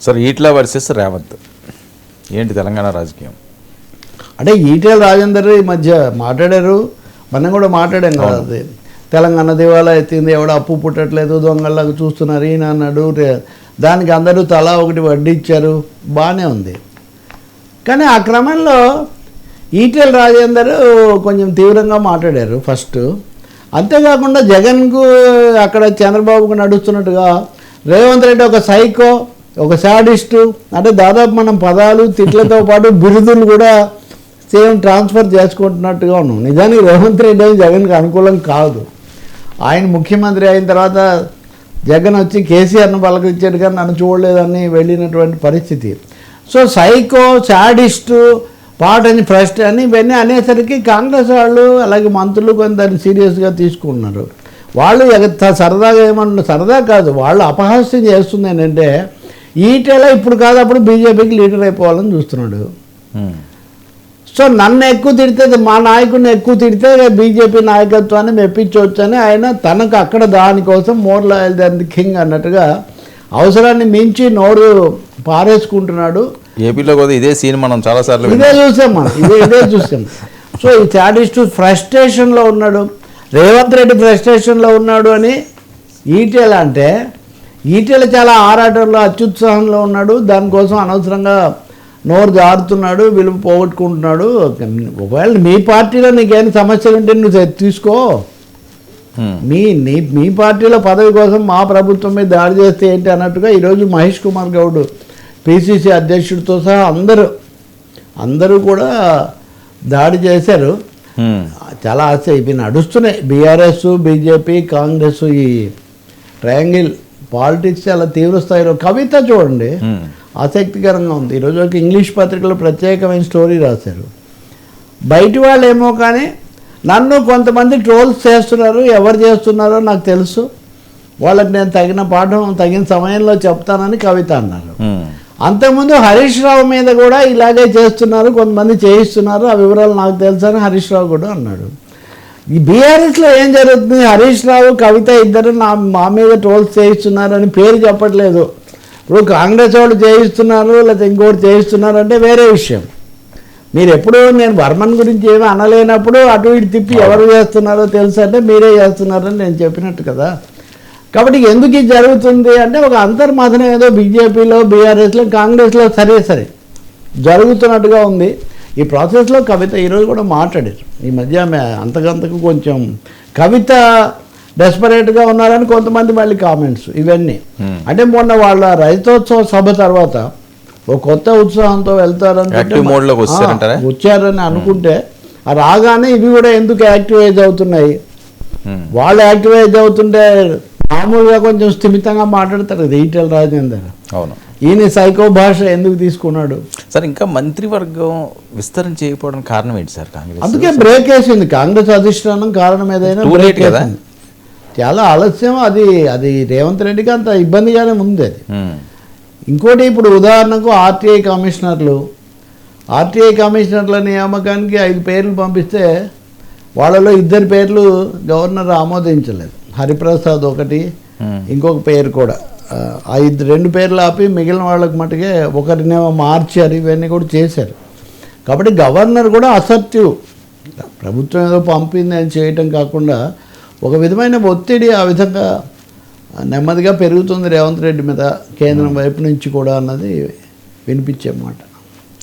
Sir ఈట్లా versus Revanth ఏంటి తెలంగాణ రాజకీయం? అంటే ఈటెల రాజేందర్ ఈ మధ్య మాట్లాడారు, మనం కూడా మాట్లాడాం కదా. అది తెలంగాణ దివాలా ఎత్తింది, ఎవడ అప్పు పుట్టట్లేదు, దొంగల్లాగా చూస్తున్నారు ఈయన అన్నాడు. దానికి అందరూ తలా ఒకటి వడ్డీ ఇచ్చారు, బాగానే ఉంది. కానీ ఆ క్రమంలో ఈటెల రాజేందర్ కొంచెం తీవ్రంగా మాట్లాడారు ఫస్ట్. అంతేకాకుండా జగన్కు అక్కడ చంద్రబాబుకు నడుస్తున్నట్టుగా రేవంత్ రెడ్డి ఒక సైకో, ఒక శాడిస్టు, అంటే దాదాపు మనం పదాలు తిట్లతో పాటు బిరుదులు కూడా సేమ్ ట్రాన్స్ఫర్ చేసుకుంటున్నట్టుగా ఉన్నాం. నిజానికి రేవంత్ రెడ్డి అని జగన్కి అనుకూలం కాదు. ఆయన ముఖ్యమంత్రి అయిన తర్వాత జగన్ వచ్చి కేసీఆర్ను పలకరించాడు కానీ నన్ను చూడలేదని వెళ్ళినటువంటి పరిస్థితి. సో సైకో, శాడిస్టు, పాటని ఫస్ట్ అని ఇవన్నీ అనేసరికి కాంగ్రెస్ వాళ్ళు అలాగే మంత్రులు కొంత దాన్ని సీరియస్గా తీసుకున్నారు. వాళ్ళు సరదాగా ఏమన్నా, సరదా కాదు, వాళ్ళు అపహాస్యం చేస్తుంది ఏంటంటే ఈటెల ఇప్పుడు కాదు అప్పుడు బీజేపీకి లీడర్ అయిపోవాలని చూస్తున్నాడు. సో నన్ను ఎక్కువ తిడితే, మా నాయకుడిని ఎక్కువ తిడితే బీజేపీ నాయకత్వాన్ని మెప్పించవచ్చు అని ఆయన తనకు అక్కడ దానికోసం more loyal than the king అన్నట్టుగా అవసరాన్ని మించి నోరు పారేసుకుంటున్నాడు. ఏపీలో కూడా ఇదే సీన్ మనం చాలాసార్లు ఇదే చూసాం. సో ఈ శాడిస్టు ఫ్రస్ట్రేషన్లో ఉన్నాడు, రేవంత్ రెడ్డి ఫ్రస్ట్రేషన్లో ఉన్నాడు అని ఈటెల అంటే, ఈటెల చాలా ఆరాటంలో అత్యుత్సాహంలో ఉన్నాడు. దానికోసం అనవసరంగా నోరు జారుతున్నాడు, విలువ పోగొట్టుకుంటున్నాడు. ఒకవేళ మీ పార్టీలో నీకేమైనా సమస్యలు ఉంటే నువ్వు తీసుకో, మీ పార్టీలో పదవి కోసం మా ప్రభుత్వం మీద దాడి చేస్తే ఏంటి అన్నట్టుగా ఈరోజు మహేష్ కుమార్ గౌడ్ పిసిసి అధ్యక్షుడితో సహా అందరూ కూడా దాడి చేశారు. చాలా ఇవి నడుస్తున్నాయి. బీఆర్ఎస్, బీజేపీ, కాంగ్రెస్, ఈ ట్రయాంగిల్ పాలిటిక్స్ చాలా తీవ్ర స్థాయిలో. కవిత చూడండి, ఆసక్తికరంగా ఉంది. ఈరోజు ఒక ఇంగ్లీష్ పత్రికలో ప్రత్యేకమైన స్టోరీ రాశారు. బయటి వాళ్ళు ఏమో కానీ నన్ను కొంతమంది ట్రోల్స్ చేస్తున్నారు, ఎవరు చేస్తున్నారో నాకు తెలుసు, వాళ్ళకి నేను తగిన పాఠం తగిన సమయంలో చెప్తానని కవిత అన్నారు. అంతకుముందు హరీష్ రావు మీద కూడా ఇలాగే చేస్తున్నారు, కొంతమంది చేయిస్తున్నారు, ఆ వివరాలు నాకు తెలుసు అని హరీష్ రావు కూడా అన్నాడు. ఈ బీఆర్ఎస్లో ఏం జరుగుతుంది, హరీష్ రావు, కవిత ఇద్దరు మా మీద ట్రోల్స్ చేయిస్తున్నారు అని పేరు చెప్పట్లేదు. ఇప్పుడు కాంగ్రెస్ వాళ్ళు చేయిస్తున్నారు లేకపోతే ఇంకోటి చేయిస్తున్నారు అంటే వేరే విషయం. మీరు ఎప్పుడు నేను వర్మన్ గురించి ఏమీ అనలేనప్పుడు అటు ఇటు తిప్పి ఎవరు చేస్తున్నారో తెలుసు అంటే మీరే చేస్తున్నారని నేను చెప్పినట్టు కదా. కాబట్టి ఎందుకు ఇది జరుగుతుంది అంటే ఒక అంతర్మథనం ఏదో బీజేపీలో, బీఆర్ఎస్లో, కాంగ్రెస్లో సరే జరుగుతున్నట్టుగా ఉంది. ఈ ప్రాసెస్లో కవిత ఈరోజు కూడా మాట్లాడారు. ఈ మధ్య ఆమె అంతకంతకు కొంచెం కవిత డెస్పరేట్గా ఉన్నారని కొంతమంది మళ్ళీ కామెంట్స్ ఇవన్నీ. అంటే మొన్న వాళ్ళ రైతోత్సవ సభ తర్వాత ఒక కొత్త ఉత్సాహంతో వెళ్తారని వచ్చారని అనుకుంటే రాగానే ఇవి కూడా ఎందుకు యాక్టివైజ్ అవుతున్నాయి, వాళ్ళు యాక్టివైజ్ అవుతుంటే మామూలుగా కొంచెం స్థిమితంగా మాట్లాడతారు కదా ఈటెల రాజేందర్. అవును, ఈయన సైకో భాష ఎందుకు తీసుకున్నాడు సార్? ఇంకా మంత్రివర్గం విస్తరణ చేయకపోవడానికి కారణం ఏంటి సార్? కాంగ్రెస్ అందుకే బ్రేక్ వేసింది. కాంగ్రెస్ అధిష్టానం కారణం ఏదైనా బ్రేక్ వేసింది. చాలా ఆలస్యం. అది రేవంత్ రెడ్డికి అంత ఇబ్బందిగానే ఉంది అది. ఇంకోటి ఇప్పుడు ఉదాహరణకు ఆర్టీఐ కమిషనర్ల నియామకానికి 5 పేర్లు పంపిస్తే వాళ్ళలో 2 పేర్లు గవర్నర్ ఆమోదించలేదు. హరిప్రసాద్ ఒకటి, ఇంకొక పేరు కూడా. 2 పేర్లు ఆపి మిగిలిన వాళ్ళకి మట్టుకే ఒకరినేమో మార్చారు. ఇవన్నీ కూడా చేశారు. కాబట్టి గవర్నర్ కూడా అసర్టివ్, ప్రభుత్వం ఏదో పంపింది అని చేయటం కాకుండా ఒక విధమైన ఒత్తిడి ఆ విధంగా నెమ్మదిగా పెరుగుతుంది రేవంత్ రెడ్డి మీద కేంద్రం వైపు నుంచి కూడా అన్నది వినిపించే మాట.